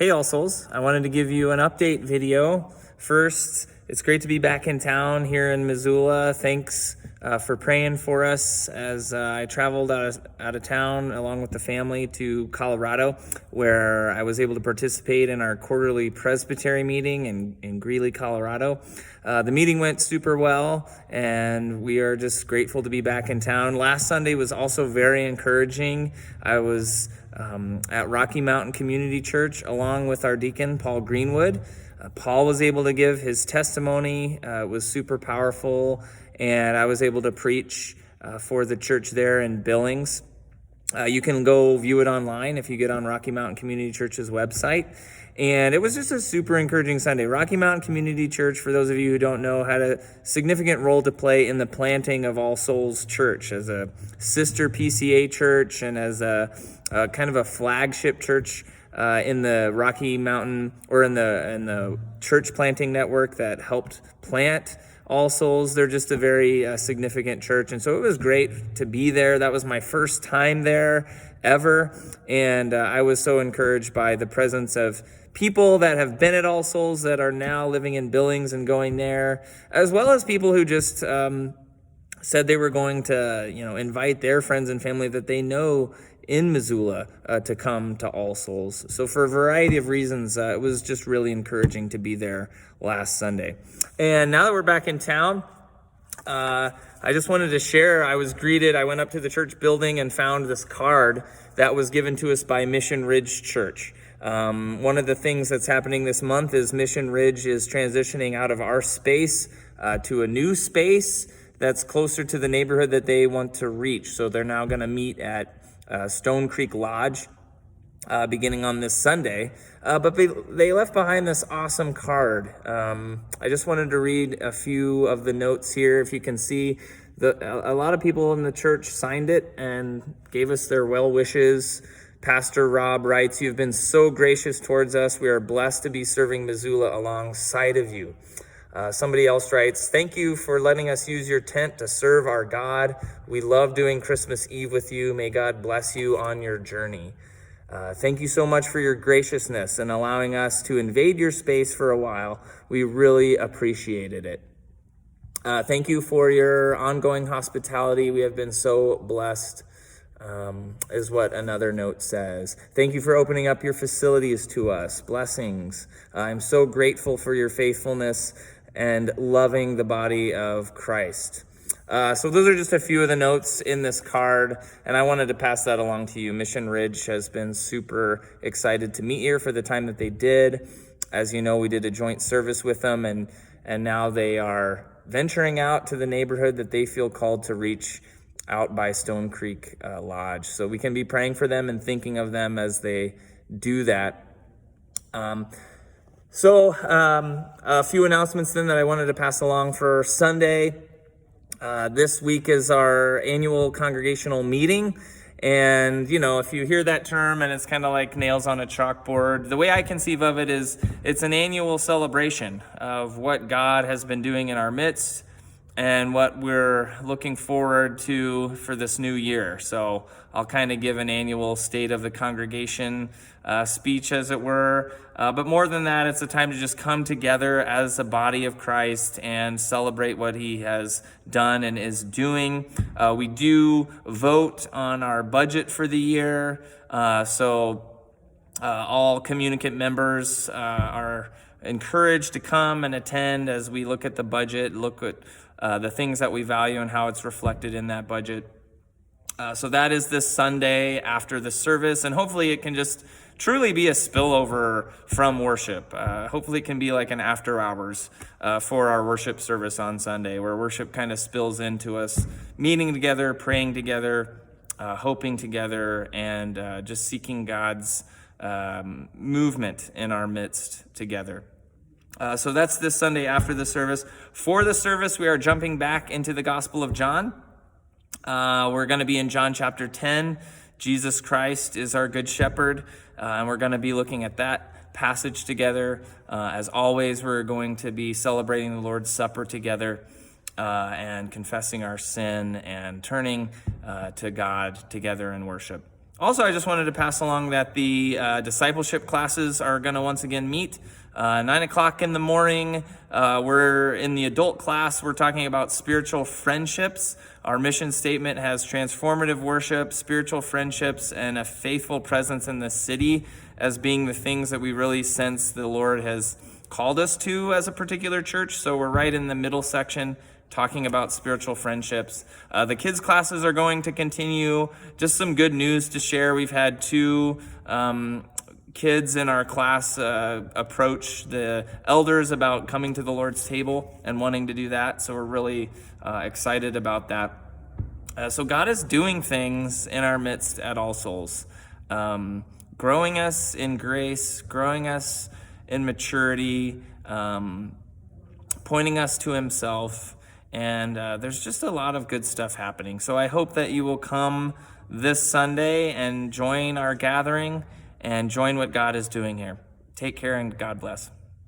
Hey All Souls, I wanted to give you an update video. First, it's great to be back in town here in Missoula. Thanks for praying for us as I traveled out of town along with the family to Colorado, where I was able to participate in our quarterly presbytery meeting in Greeley, Colorado. The meeting went super well, and we are just grateful to be back in town. Last Sunday was also very encouraging. I was at Rocky Mountain Community Church along with our deacon, Paul Greenwood. Paul was able to give his testimony. It was super powerful, and I was able to preach for the church there in Billings. You can go view it online if you get on Rocky Mountain Community Church's website. And it was just a super encouraging Sunday. Rocky Mountain Community Church, for those of you who don't know, had a significant role to play in the planting of All Souls Church as a sister PCA church and as a kind of a flagship church in the Rocky Mountain, or in the church planting network that helped plant All Souls. They're just a very significant church, and so it was great to be there. That was my first time there ever, and I was so encouraged by the presence of people that have been at All Souls that are now living in Billings and going there, as well as people who just said they were going to, invite their friends and family that they know in Missoula to come to All Souls. So for a variety of reasons, it was just really encouraging to be there last Sunday. And now that we're back in town, I just wanted to share, I was greeted, I went up to the church building and found this card that was given to us by Mission Ridge Church. One of the things that's happening this month is Mission Ridge is transitioning out of our space to a new space that's closer to the neighborhood that they want to reach. So they're now going to meet at Stone Creek Lodge beginning on this Sunday. But they left behind this awesome card. I just wanted to read a few of the notes here. If you can see, a lot of people in the church signed it and gave us their well wishes. Pastor Rob writes, "You've been so gracious towards us. We are blessed to be serving Missoula alongside of you." Somebody else writes, "Thank you for letting us use your tent to serve our God. We love doing Christmas Eve with you. May God bless you on your journey. Thank you so much for your graciousness and allowing us to invade your space for a while. We really appreciated it. Thank you for your ongoing hospitality. We have been so blessed," is what another note says. "Thank you for opening up your facilities to us. Blessings. I'm so grateful for your faithfulness and loving the body of Christ." So those are just a few of the notes in this card, and I wanted to pass that along to you. Mission Ridge has been super excited to meet here for the time that they did. As you know, we did a joint service with them, and now they are venturing out to the neighborhood that they feel called to reach out by Stone Creek Lodge. So we can be praying for them and thinking of them as they do that. A few announcements then that I wanted to pass along for Sunday. This week is our annual congregational meeting. And, if you hear that term and it's kind of like nails on a chalkboard, the way I conceive of it is it's an annual celebration of what God has been doing in our midst and what we're looking forward to for this new year. So I'll kind of give an annual state of the congregation speech, as it were. But more than that, it's a time to just come together as a body of Christ and celebrate what he has done and is doing. We do vote on our budget for the year. All communicant members are encouraged to come and attend as we look at the budget, look at the things that we value and how it's reflected in that budget. So that is this Sunday after the service, and hopefully it can just truly be a spillover from worship. Hopefully it can be like an after hours for our worship service on Sunday, where worship kind of spills into us meeting together, praying together, hoping together, and just seeking God's movement in our midst together. So that's this Sunday after the service. For the service, we are jumping back into the Gospel of John. We're going to be in John chapter 10. Jesus Christ is our good shepherd, and we're going to be looking at that passage together. As always, we're going to be celebrating the Lord's Supper together and confessing our sin and turning to God together in worship. Also, I just wanted to pass along that the discipleship classes are going to once again meet 9 o'clock in the morning. We're in the adult class. We're talking about spiritual friendships. Our mission statement has transformative worship, spiritual friendships, and a faithful presence in the city as being the things that we really sense the Lord has called us to as a particular church. So we're right in the middle section, talking about spiritual friendships. The kids' classes are going to continue. Just some good news to share. We've had 2 kids in our class approach the elders about coming to the Lord's table and wanting to do that. So we're really excited about that. So God is doing things in our midst at All Souls, growing us in grace, growing us in maturity, pointing us to himself. And there's just a lot of good stuff happening. So I hope that you will come this Sunday and join our gathering and join what God is doing here. Take care and God bless.